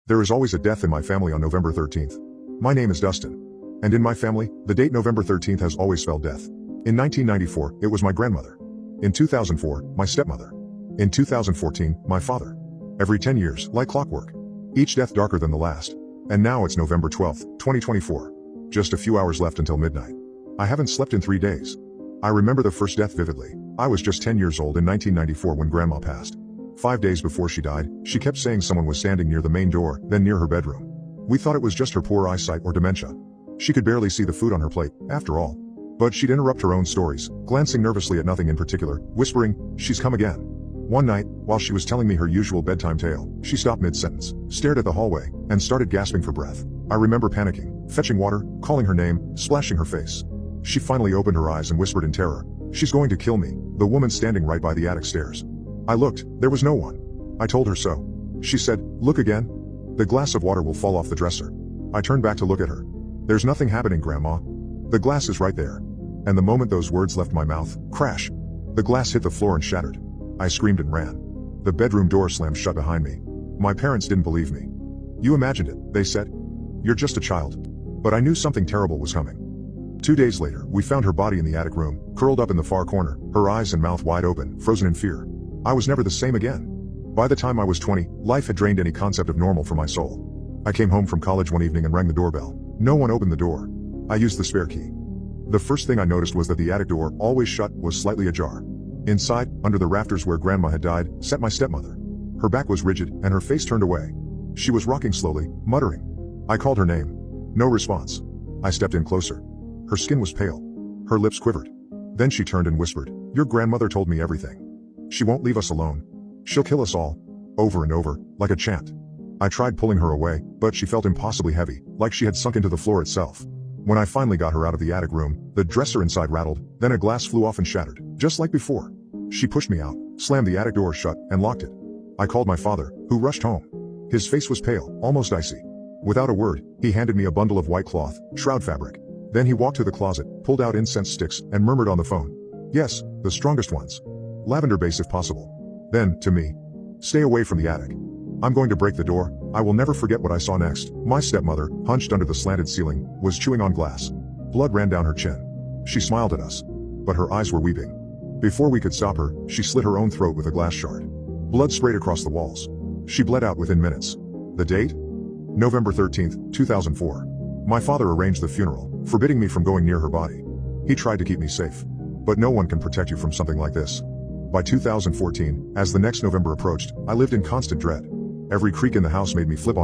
There is always a death in my family on November 13th. My name is Dustin. And in my family, the date November 13th has always spelled death. In 1994, it was my grandmother. In 2004, my stepmother. In 2014, my father. Every 10 years, like clockwork. Each death darker than the last. And now it's November 12th, 2024. Just a few hours left until midnight. I haven't slept in 3 days. I remember the first death vividly. I was just 10 years old in 1994 when Grandma passed. 5 days before she died, she kept saying someone was standing near the main door, then near her bedroom. We thought it was just her poor eyesight or dementia. She could barely see the food on her plate, after all. But she'd interrupt her own stories, glancing nervously at nothing in particular, whispering, "She's come again." One night, while she was telling me her usual bedtime tale, she stopped mid-sentence, stared at the hallway, and started gasping for breath. I remember panicking, fetching water, calling her name, splashing her face. She finally opened her eyes and whispered in terror, "She's going to kill me," the woman standing right by the attic stairs. I looked, there was no one. I told her so. She said, "Look again. The glass of water will fall off the dresser." I turned back to look at her. "There's nothing happening, Grandma. The glass is right there." And the moment those words left my mouth, crash. The glass hit the floor and shattered. I screamed and ran. The bedroom door slammed shut behind me. My parents didn't believe me. "You imagined it," they said. "You're just a child." But I knew something terrible was coming. 2 days later, we found her body in the attic room, curled up in the far corner, her eyes and mouth wide open, frozen in fear. I was never the same again. By the time I was 20, life had drained any concept of normal from my soul. I came home from college one evening and rang the doorbell. No one opened the door. I used the spare key. The first thing I noticed was that the attic door, always shut, was slightly ajar. Inside, under the rafters where Grandma had died, sat my stepmother. Her back was rigid, and her face turned away. She was rocking slowly, muttering. I called her name. No response. I stepped in closer. Her skin was pale. Her lips quivered. Then she turned and whispered, "Your grandmother told me everything. She won't leave us alone. She'll kill us all." Over and over, like a chant. I tried pulling her away, but she felt impossibly heavy, like she had sunk into the floor itself. When I finally got her out of the attic room, the dresser inside rattled, then a glass flew off and shattered, just like before. She pushed me out, slammed the attic door shut, and locked it. I called my father, who rushed home. His face was pale, almost icy. Without a word, he handed me a bundle of white cloth, shroud fabric. Then he walked to the closet, pulled out incense sticks, and murmured on the phone. "Yes, the strongest ones. Lavender base if possible." Then, to me, "Stay away from the attic. I'm going to break the door." I will never forget what I saw next. My stepmother, hunched under the slanted ceiling, was chewing on glass. Blood ran down her chin. She smiled at us. But her eyes were weeping. Before we could stop her, she slit her own throat with a glass shard. Blood sprayed across the walls. She bled out within minutes. The date? November 13th, 2004. My father arranged the funeral, forbidding me from going near her body. He tried to keep me safe. But no one can protect you from something like this. By 2014, as the next November approached, I lived in constant dread. Every creak in the house made me flip on